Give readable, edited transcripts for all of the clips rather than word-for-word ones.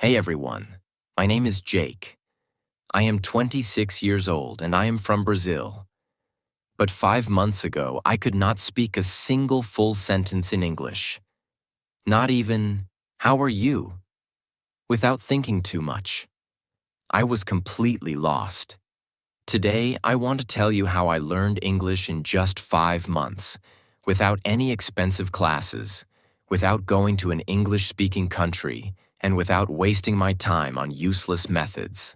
Hey everyone, my name is Jake. I am 26 years old and I am from Brazil. But 5 months ago, I could not speak a single full sentence in English. Not even, "How are you?" without thinking too much. I was completely lost. Today, I want to tell you how I learned English in just 5 months, without any expensive classes, without going to an English-speaking country, and without wasting my time on useless methods.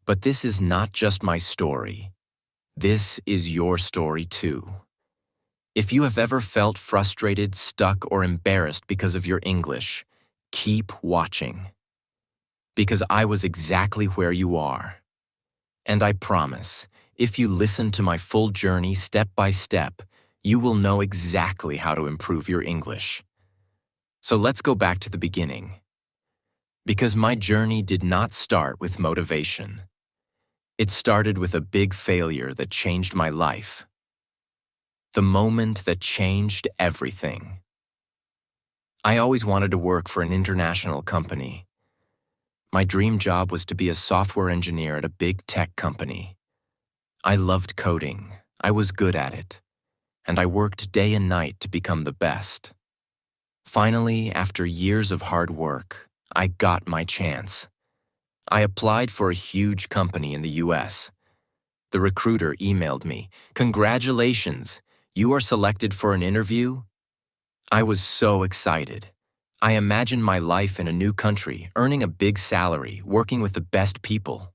But this is not just my story. This is your story too. If you have ever felt frustrated, stuck, or embarrassed because of your English, keep watching. Because I was exactly where you are. And I promise, if you listen to my full journey step by step, you will know exactly how to improve your English. So let's go back to the beginning. Because my journey did not start with motivation. It started with a big failure that changed my life. The moment that changed everything. I always wanted to work for an international company. My dream job was to be a software engineer at a big tech company. I loved coding, I was good at it, and I worked day and night to become the best. Finally, after years of hard work, I got my chance. I applied for a huge company in the US. The recruiter emailed me, "Congratulations, you are selected for an interview?" I was so excited. I imagined my life in a new country, earning a big salary, working with the best people.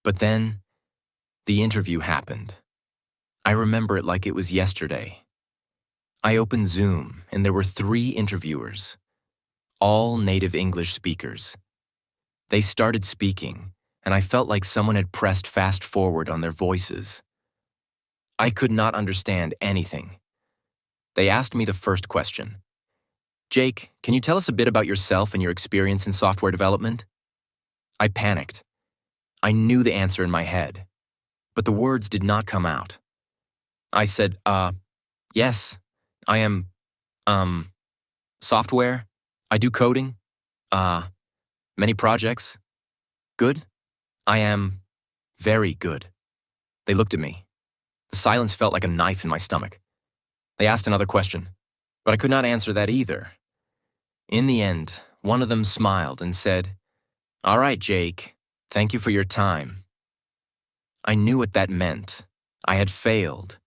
But then, the interview happened. I remember it like it was yesterday. I opened Zoom, and there were 3 interviewers, all native English speakers. They started speaking, and I felt like someone had pressed fast forward on their voices. I could not understand anything. They asked me the first question. "Jake, can you tell us a bit about yourself and your experience in software development?" I panicked. I knew the answer in my head, but the words did not come out. I said, yes, I am, software. I do coding. Many projects. Good. I am very good." They looked at me. The silence felt like a knife in my stomach. They asked another question, but I could not answer that either. In the end, one of them smiled and said, "All right, Jake, thank you for your time." I knew what that meant. I had failed.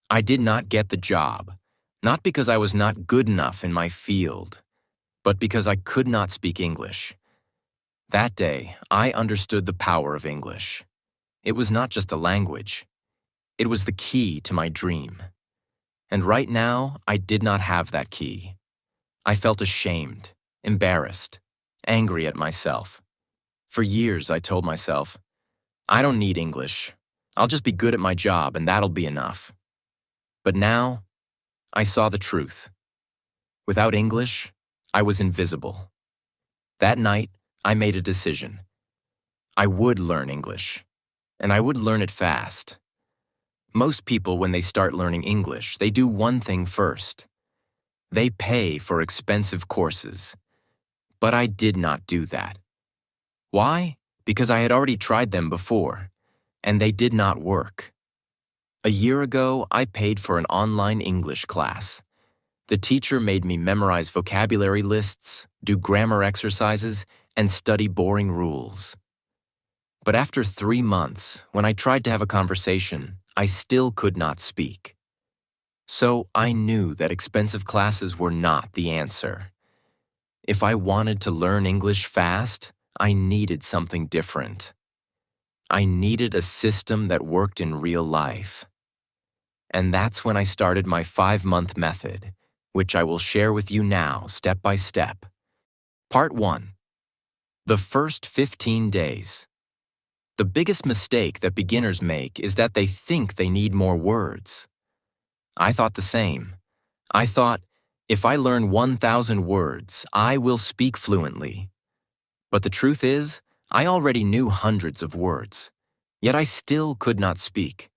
I did not get the job, not because I was not good enough in my field, but because I could not speak English. That day, I understood the power of English. It was not just a language. It was the key to my dream. And right now, I did not have that key. I felt ashamed, embarrassed, angry at myself. For years, I told myself, "I don't need English. I'll just be good at my job and that'll be enough." But now, I saw the truth. Without English, I was invisible. That night, I made a decision. I would learn English, and I would learn it fast. Most people, when they start learning English, they do one thing first. They pay for expensive courses. But I did not do that. Why? Because I had already tried them before, and they did not work. A year ago, I paid for an online English class. The teacher made me memorize vocabulary lists, do grammar exercises, and study boring rules. But after 3 months, when I tried to have a conversation, I still could not speak. So I knew that expensive classes were not the answer. If I wanted to learn English fast, I needed something different. I needed a system that worked in real life. And that's when I started my 5-month method, which I will share with you now, step by step. Part 1. The first 15 days. The biggest mistake that beginners make is that they think they need more words. I thought the same. I thought, if I learn 1,000 words, I will speak fluently. But the truth is, I already knew hundreds of words, yet I still could not speak.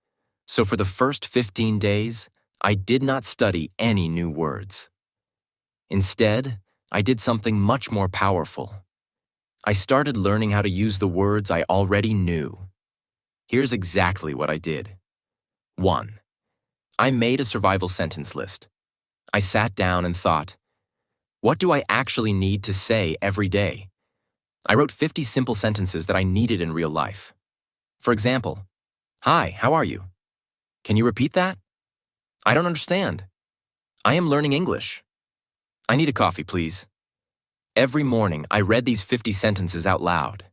So for the first 15 days, I did not study any new words. Instead, I did something much more powerful. I started learning how to use the words I already knew. Here's exactly what I did. 1. I made a survival sentence list. I sat down and thought, what do I actually need to say every day? I wrote 50 simple sentences that I needed in real life. For example, hi, how are you? Can you repeat that? I don't understand. I am learning English. I need a coffee, please. Every morning, I read these 50 sentences out loud.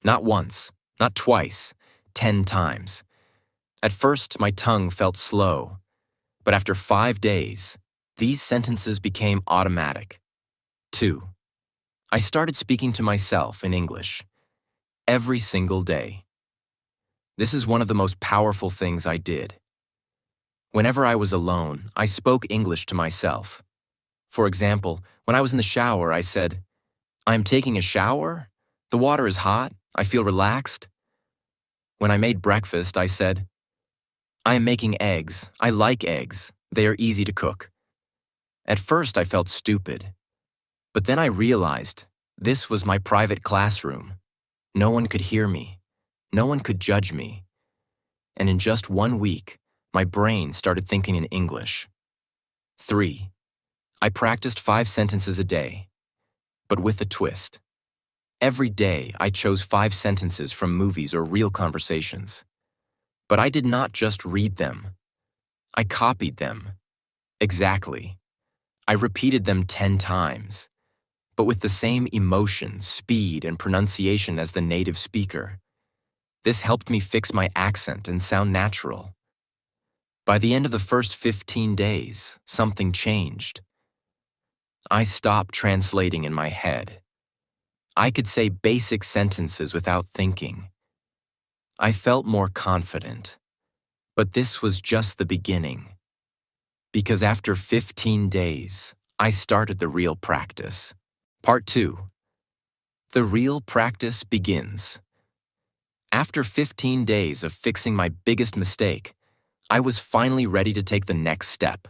Not once, not twice, 10 times. At first, my tongue felt slow, but after 5 days, these sentences became automatic. 2. I started speaking to myself in English every single day. This is one of the most powerful things I did. Whenever I was alone, I spoke English to myself. For example, when I was in the shower, I said, I am taking a shower. The water is hot. I feel relaxed. When I made breakfast, I said, I am making eggs. I like eggs. They are easy to cook. At first, I felt stupid. But then I realized this was my private classroom. No one could hear me. No one could judge me. And in just 1 week, my brain started thinking in English. 3. I practiced 5 sentences a day, but with a twist. Every day, I chose 5 sentences from movies or real conversations. But I did not just read them. I copied them. Exactly. I repeated them 10 times, but with the same emotion, speed, and pronunciation as the native speaker. This helped me fix my accent and sound natural. By the end of the first 15 days, something changed. I stopped translating in my head. I could say basic sentences without thinking. I felt more confident. But this was just the beginning. Because after 15 days, I started the real practice. Part 2. The real practice begins. After 15 days of fixing my biggest mistake, I was finally ready to take the next step.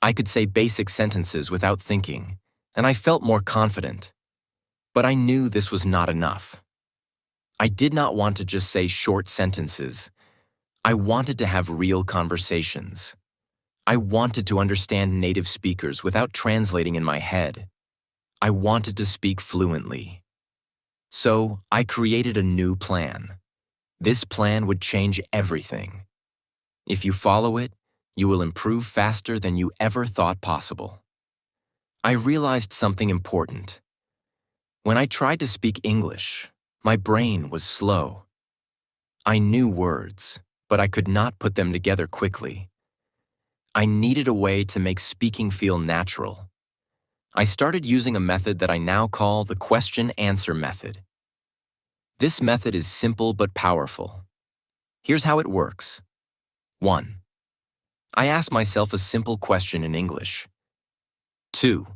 I could say basic sentences without thinking, and I felt more confident. But I knew this was not enough. I did not want to just say short sentences. I wanted to have real conversations. I wanted to understand native speakers without translating in my head. I wanted to speak fluently. So I created a new plan. This plan would change everything. If you follow it, you will improve faster than you ever thought possible. I realized something important. When I tried to speak English, my brain was slow. I knew words, but I could not put them together quickly. I needed a way to make speaking feel natural. I started using a method that I now call the question-answer method. This method is simple but powerful. Here's how it works. 1. I asked myself a simple question in English. 2.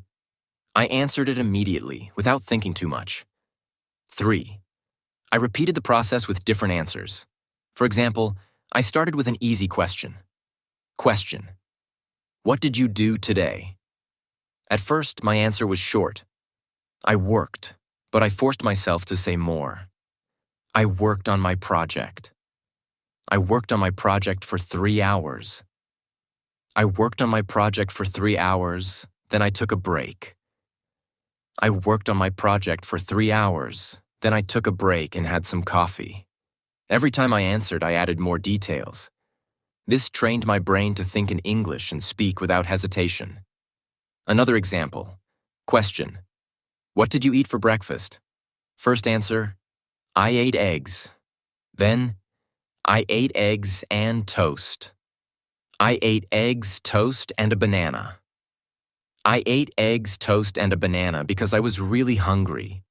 I answered it immediately, without thinking too much. 3. I repeated the process with different answers. For example, I started with an easy question. Question: what did you do today? At first, my answer was short. I worked, but I forced myself to say more. I worked on my project. I worked on my project for 3 hours. I worked on my project for 3 hours, then I took a break. I worked on my project for 3 hours, then I took a break and had some coffee. Every time I answered, I added more details. This trained my brain to think in English and speak without hesitation. Another example. Question: what did you eat for breakfast? First answer: I ate eggs. Then, I ate eggs and toast. I ate eggs, toast, and a banana. I ate eggs, toast, and a banana because I was really hungry.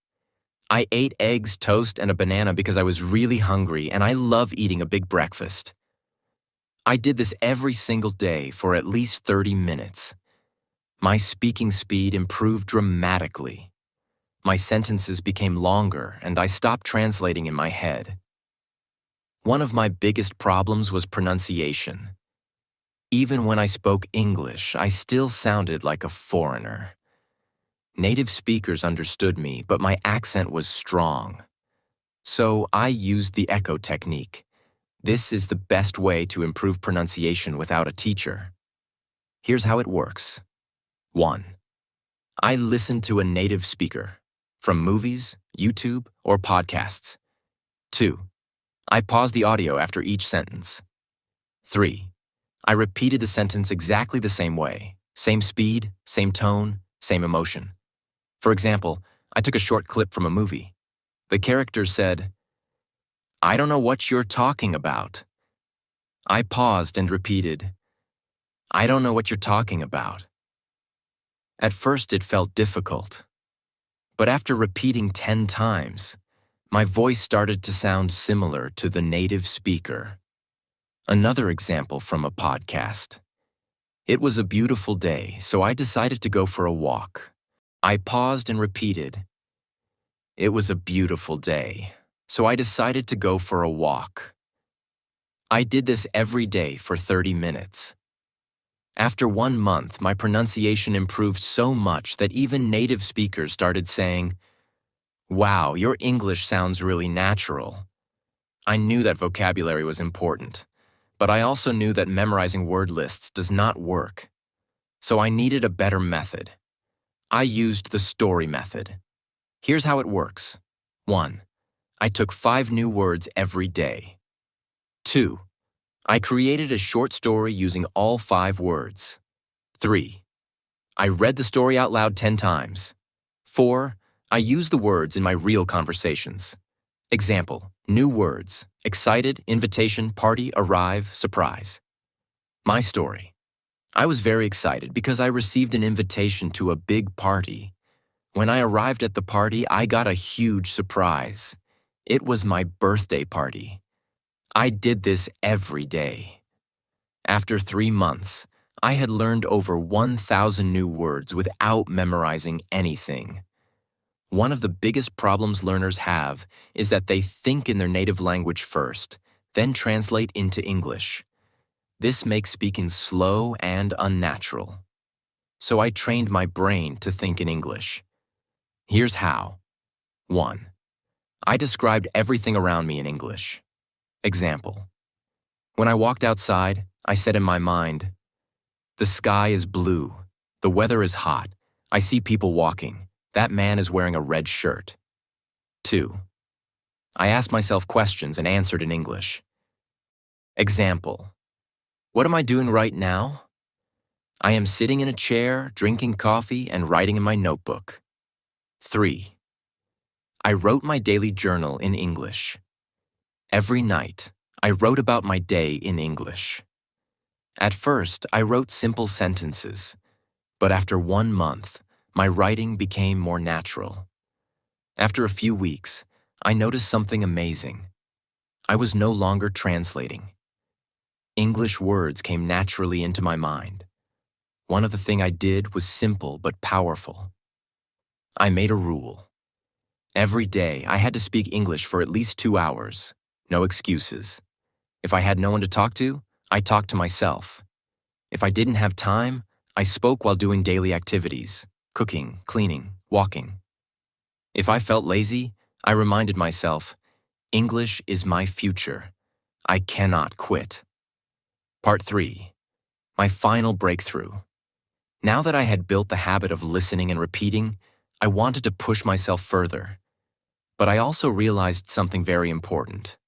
I ate eggs, toast, and a banana because I was really hungry, and I love eating a big breakfast. I did this every single day for at least 30 minutes. My speaking speed improved dramatically. My sentences became longer, and I stopped translating in my head. One of my biggest problems was pronunciation. Even when I spoke English, I still sounded like a foreigner. Native speakers understood me, but my accent was strong. So I used the echo technique. This is the best way to improve pronunciation without a teacher. Here's how it works. 1. I listen to a native speaker, from movies, YouTube, or podcasts. 2. I pause the audio after each sentence. 3. I repeated the sentence exactly the same way, same speed, same tone, same emotion. For example, I took a short clip from a movie. The character said, "I don't know what you're talking about." I paused and repeated, "I don't know what you're talking about." At first it felt difficult, but after repeating 10 times, my voice started to sound similar to the native speaker. Another example from a podcast. It was a beautiful day, so I decided to go for a walk. I paused and repeated, "It was a beautiful day, so I decided to go for a walk." I did this every day for 30 minutes. After 1 month, my pronunciation improved so much that even native speakers started saying, "Wow, your English sounds really natural." I knew that vocabulary was important, but I also knew that memorizing word lists does not work. So I needed a better method. I used the story method. Here's how it works. 1. I took 5 new words every day. 2. I created a short story using all 5 words. 3. I read the story out loud 10 times. 4. I used the words in my real conversations. Example, new words: excited, invitation, party, arrive, surprise. My story. I was very excited because I received an invitation to a big party. When I arrived at the party, I got a huge surprise. It was my birthday party. I did this every day. After 3 months, I had learned over 1,000 new words without memorizing anything. One of the biggest problems learners have is that they think in their native language first, then translate into English. This makes speaking slow and unnatural. So I trained my brain to think in English. Here's how. 1. I described everything around me in English. Example. When I walked outside, I said in my mind, "The sky is blue. The weather is hot. I see people walking. That man is wearing a red shirt." 2. I asked myself questions and answered in English. Example. What am I doing right now? I am sitting in a chair, drinking coffee, and writing in my notebook. 3. I wrote my daily journal in English. Every night, I wrote about my day in English. At first, I wrote simple sentences, but after 1 month, my writing became more natural. After a few weeks, I noticed something amazing. I was no longer translating. English words came naturally into my mind. One of the things I did was simple but powerful. I made a rule. Every day, I had to speak English for at least 2 hours. No excuses. If I had no one to talk to, I talked to myself. If I didn't have time, I spoke while doing daily activities, cooking, cleaning, walking. If I felt lazy, I reminded myself, English is my future. I cannot quit. Part 3. My final breakthrough. Now that I had built the habit of listening and repeating, I wanted to push myself further. But I also realized something very important.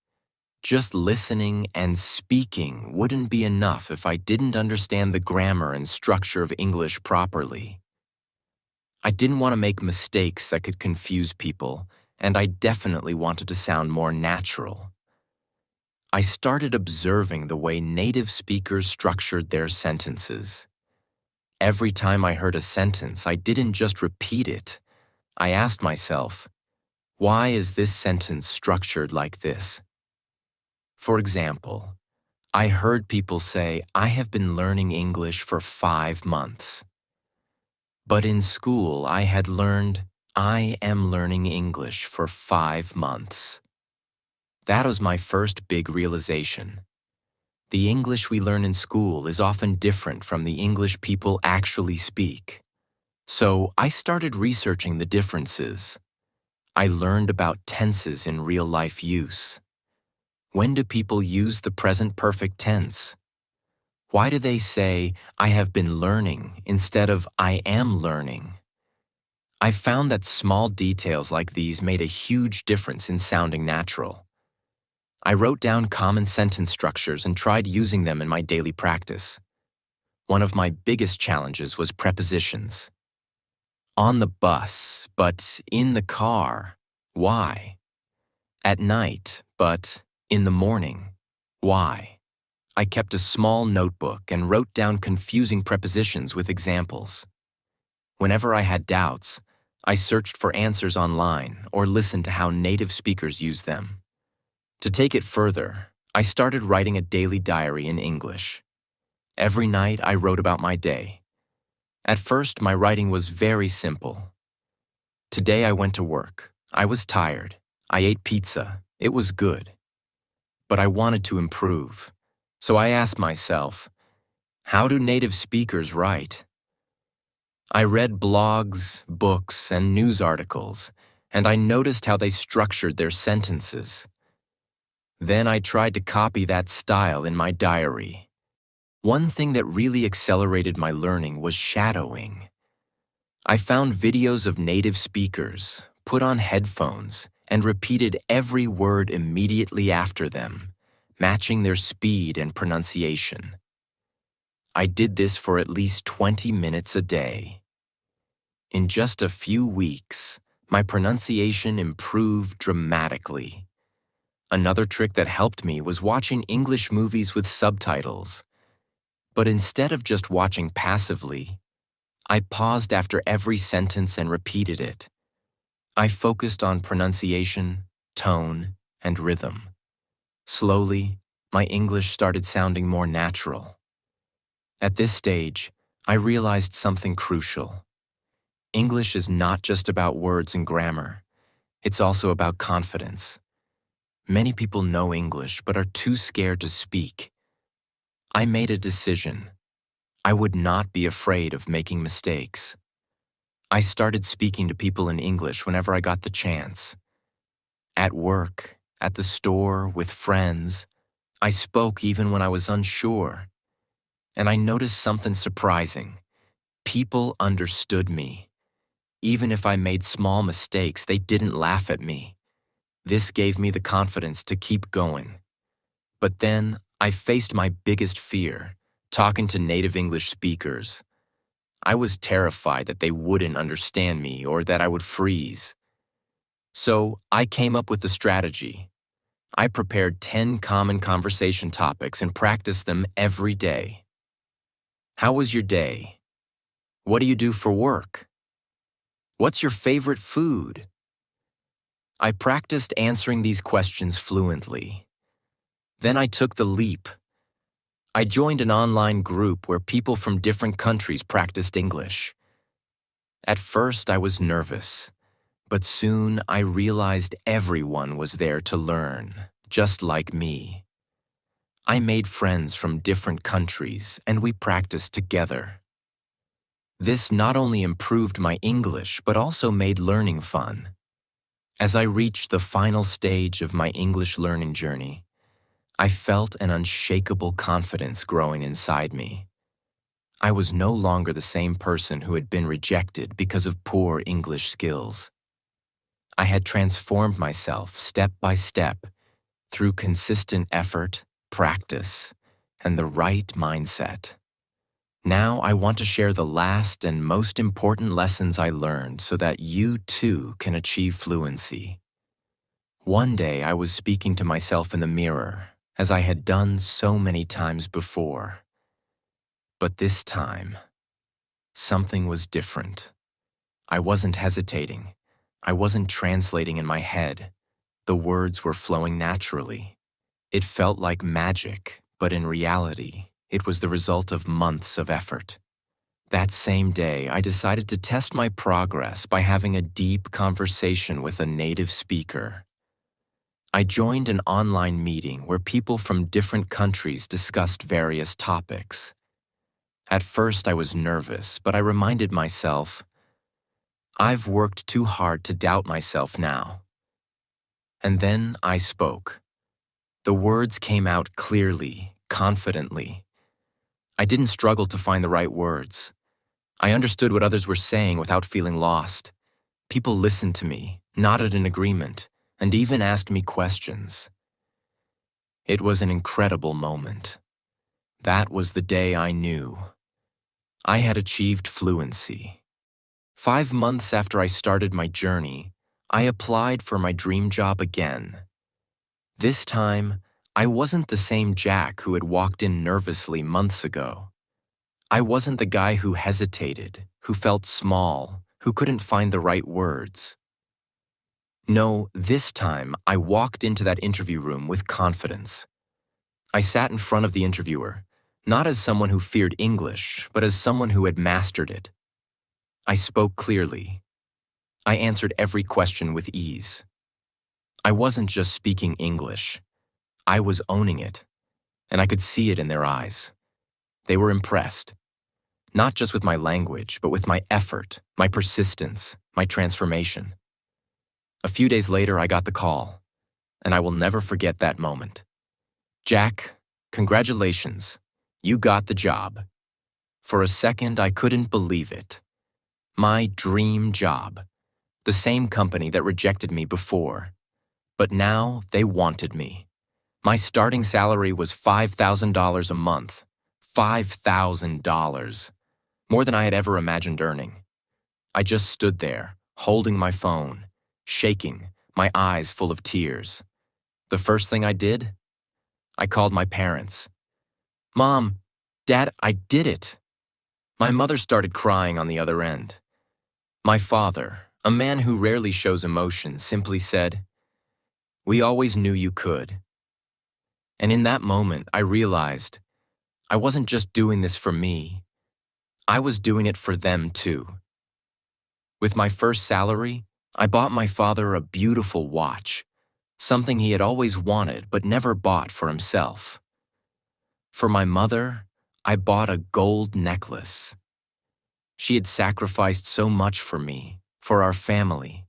Just listening and speaking wouldn't be enough if I didn't understand the grammar and structure of English properly. I didn't want to make mistakes that could confuse people, and I definitely wanted to sound more natural. I started observing the way native speakers structured their sentences. Every time I heard a sentence, I didn't just repeat it. I asked myself, why is this sentence structured like this? For example, I heard people say, "I have been learning English for 5 months." But in school, I had learned, "I am learning English for 5 months." That was my first big realization. The English we learn in school is often different from the English people actually speak. So I started researching the differences. I learned about tenses in real-life use. When do people use the present perfect tense? Why do they say, I have been learning instead of I am learning? I found that small details like these made a huge difference in sounding natural. I wrote down common sentence structures and tried using them in my daily practice. One of my biggest challenges was prepositions. On the bus, but in the car. Why? At night, but in the morning. Why? I kept a small notebook and wrote down confusing prepositions with examples. Whenever I had doubts, I searched for answers online or listened to how native speakers use them. To take it further, I started writing a daily diary in English. Every night I wrote about my day. At first, my writing was very simple. Today I went to work. I was tired. I ate pizza. It was good. But I wanted to improve. So I asked myself, how do native speakers write? I read blogs, books, and news articles, and I noticed how they structured their sentences. Then I tried to copy that style in my diary. One thing that really accelerated my learning was shadowing. I found videos of native speakers, put on headphones, and repeated every word immediately after them, matching their speed and pronunciation. I did this for at least 20 minutes a day. In just a few weeks, my pronunciation improved dramatically. Another trick that helped me was watching English movies with subtitles. But instead of just watching passively, I paused after every sentence and repeated it. I focused on pronunciation, tone, and rhythm. Slowly, my English started sounding more natural. At this stage, I realized something crucial. English is not just about words and grammar. It's also about confidence. Many people know English but are too scared to speak. I made a decision. I would not be afraid of making mistakes. I started speaking to people in English whenever I got the chance. At work, at the store, with friends, I spoke even when I was unsure. And I noticed something surprising. People understood me. Even if I made small mistakes, they didn't laugh at me. This gave me the confidence to keep going. But then, I faced my biggest fear, talking to native English speakers. I was terrified that they wouldn't understand me or that I would freeze. So, I came up with a strategy. I prepared 10 common conversation topics and practiced them every day. How was your day? What do you do for work? What's your favorite food? I practiced answering these questions fluently. Then I took the leap. I joined an online group where people from different countries practiced English. At first, I was nervous, but soon I realized everyone was there to learn, just like me. I made friends from different countries, and we practiced together. This not only improved my English, but also made learning fun. As I reached the final stage of my English learning journey, I felt an unshakable confidence growing inside me. I was no longer the same person who had been rejected because of poor English skills. I had transformed myself step by step through consistent effort, practice, and the right mindset. Now I want to share the last and most important lessons I learned so that you too can achieve fluency. One day I was speaking to myself in the mirror, as I had done so many times before. But this time, something was different. I wasn't hesitating. I wasn't translating in my head. The words were flowing naturally. It felt like magic, but in reality, it was the result of months of effort. That same day, I decided to test my progress by having a deep conversation with a native speaker. I joined an online meeting where people from different countries discussed various topics. At first, I was nervous, but I reminded myself, I've worked too hard to doubt myself now. And then I spoke. The words came out clearly, confidently. I didn't struggle to find the right words. I understood what others were saying without feeling lost. People listened to me, nodded in agreement, and even asked me questions. It was an incredible moment. That was the day I knew I had achieved fluency. 5 months after I started my journey, I applied for my dream job again. This time, I wasn't the same Jack who had walked in nervously months ago. I wasn't the guy who hesitated, who felt small, who couldn't find the right words. No, this time I walked into that interview room with confidence. I sat in front of the interviewer, not as someone who feared English, but as someone who had mastered it. I spoke clearly. I answered every question with ease. I wasn't just speaking English. I was owning it, and I could see it in their eyes. They were impressed, not just with my language, but with my effort, my persistence, my transformation. A few days later, I got the call, and I will never forget that moment. Jack, congratulations. You got the job. For a second, I couldn't believe it. My dream job. The same company that rejected me before. But now they wanted me. My starting salary was $5,000 a month. $5,000. More than I had ever imagined earning. I just stood there, holding my phone, shaking, my eyes full of tears. The first thing I did? I called my parents. Mom, Dad, I did it. My mother started crying on the other end. My father, a man who rarely shows emotion, simply said, "We always knew you could." And in that moment, I realized I wasn't just doing this for me. I was doing it for them too. With my first salary, I bought my father a beautiful watch, something he had always wanted but never bought for himself. For my mother, I bought a gold necklace. She had sacrificed so much for me, for our family,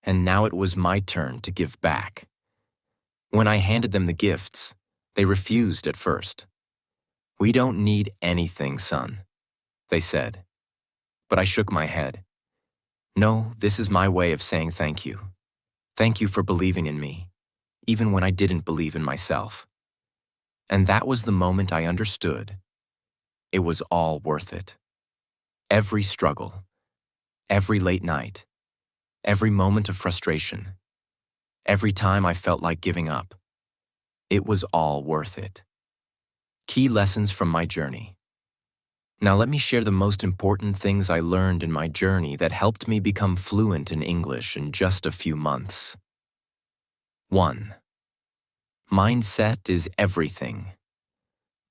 and now it was my turn to give back. When I handed them the gifts, they refused at first. "We don't need anything, son," they said. But I shook my head. "No, this is my way of saying thank you. Thank you for believing in me, even when I didn't believe in myself." And that was the moment I understood. It was all worth it. Every struggle, every late night, every moment of frustration, every time I felt like giving up. It was all worth it. Key lessons from my journey. Now let me share the most important things I learned in my journey that helped me become fluent in English in just a few months. 1. Mindset is everything.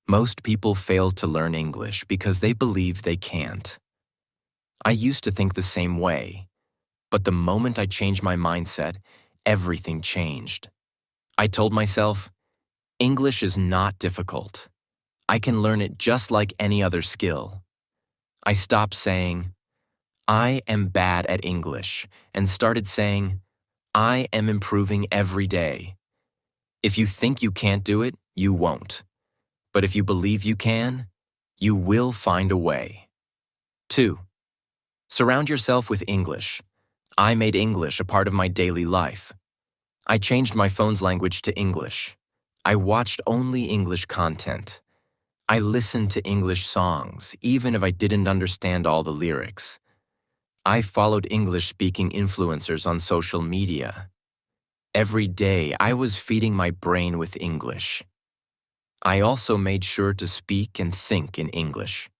Most people fail to learn English because they believe they can't. I used to think the same way, but the moment I changed my mindset, everything changed. I told myself, English is not difficult. I can learn it just like any other skill. I stopped saying, "I am bad at English," and started saying, "I am improving every day." If you think you can't do it, you won't. But if you believe you can, you will find a way. 2. Surround yourself with English. I made English a part of my daily life. I changed my phone's language to English. I watched only English content. I listened to English songs, even if I didn't understand all the lyrics. I followed English-speaking influencers on social media. Every day, I was feeding my brain with English. I also made sure to speak and think in English.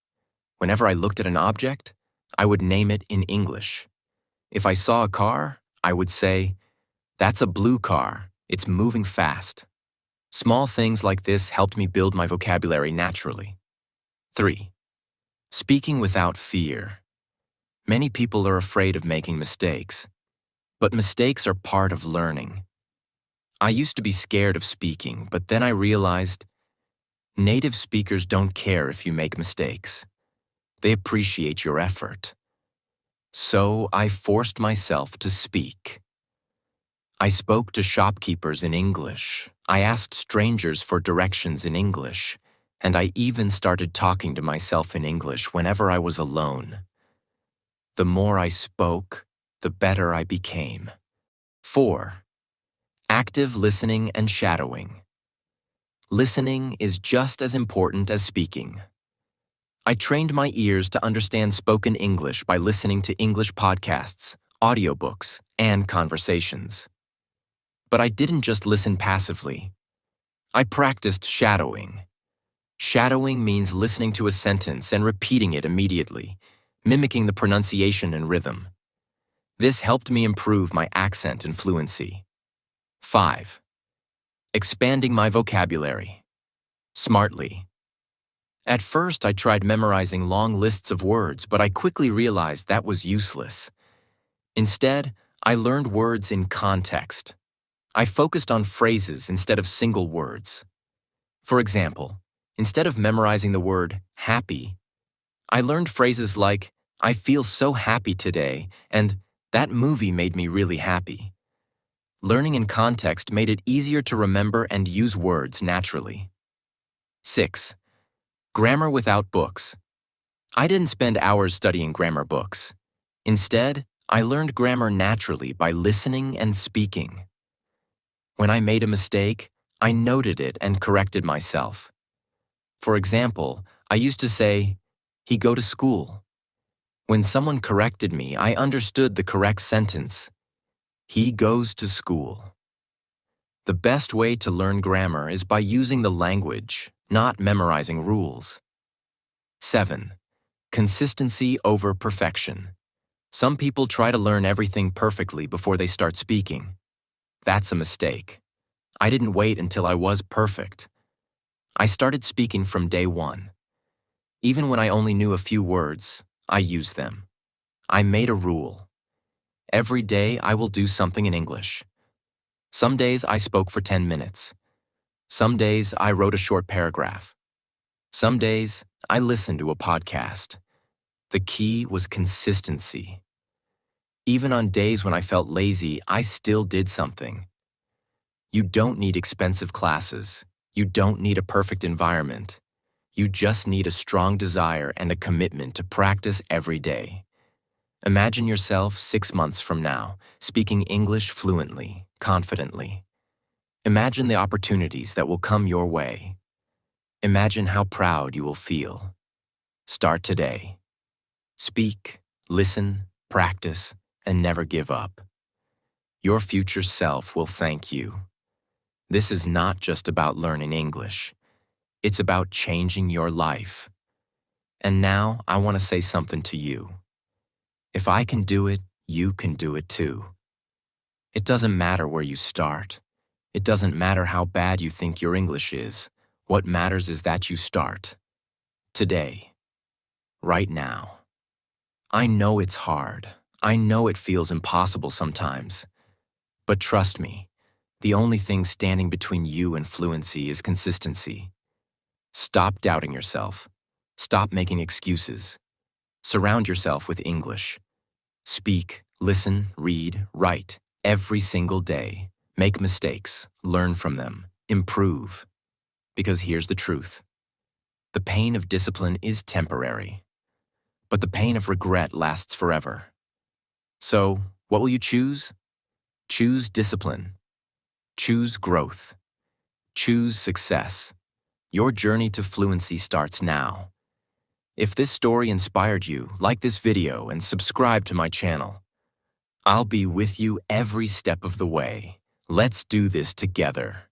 Whenever I looked at an object, I would name it in English. If I saw a car, I would say, "That's a blue car. It's moving fast." Small things like this helped me build my vocabulary naturally. 3. Speaking without fear. Many people are afraid of making mistakes, but mistakes are part of learning. I used to be scared of speaking, but then I realized native speakers don't care if you make mistakes. They appreciate your effort. So I forced myself to speak. I spoke to shopkeepers in English. I asked strangers for directions in English. And I even started talking to myself in English whenever I was alone. The more I spoke, the better I became. 4. Active listening and shadowing. Listening is just as important as speaking. I trained my ears to understand spoken English by listening to English podcasts, audiobooks, and conversations. But I didn't just listen passively. I practiced shadowing. Shadowing means listening to a sentence and repeating it immediately, mimicking the pronunciation and rhythm. This helped me improve my accent and fluency. 5. Expanding my vocabulary. Smartly. At first, I tried memorizing long lists of words, but I quickly realized that was useless. Instead, I learned words in context. I focused on phrases instead of single words. For example, instead of memorizing the word happy, I learned phrases like, I feel so happy today, and that movie made me really happy. Learning in context made it easier to remember and use words naturally. 6. Grammar without books. I didn't spend hours studying grammar books. Instead, I learned grammar naturally by listening and speaking. When I made a mistake, I noted it and corrected myself. For example, I used to say, he go to school. When someone corrected me, I understood the correct sentence. He goes to school. The best way to learn grammar is by using the language, not memorizing rules. 7. Consistency over perfection. Some people try to learn everything perfectly before they start speaking. That's a mistake. I didn't wait until I was perfect. I started speaking from day one. Even when I only knew a few words, I used them. I made a rule. Every day I will do something in English. Some days I spoke for 10 minutes. Some days I wrote a short paragraph. Some days I listened to a podcast. The key was consistency. Even on days when I felt lazy, I still did something. You don't need expensive classes. You don't need a perfect environment. You just need a strong desire and a commitment to practice every day. Imagine yourself 6 months from now, speaking English fluently, confidently. Imagine the opportunities that will come your way. Imagine how proud you will feel. Start today. Speak, listen, practice, and never give up. Your future self will thank you. This is not just about learning English. It's about changing your life. And now I want to say something to you. If I can do it, you can do it too. It doesn't matter where you start. It doesn't matter how bad you think your English is. What matters is that you start. Today. Right now. I know it's hard. I know it feels impossible sometimes. But trust me, the only thing standing between you and fluency is consistency. Stop doubting yourself. Stop making excuses. Surround yourself with English. Speak, listen, read, write, every single day. Make mistakes, learn from them, improve. Because here's the truth. The pain of discipline is temporary, but the pain of regret lasts forever. So, what will you choose? Choose discipline. Choose growth. Choose success. Your journey to fluency starts now. If this story inspired you, like this video and subscribe to my channel. I'll be with you every step of the way. Let's do this together.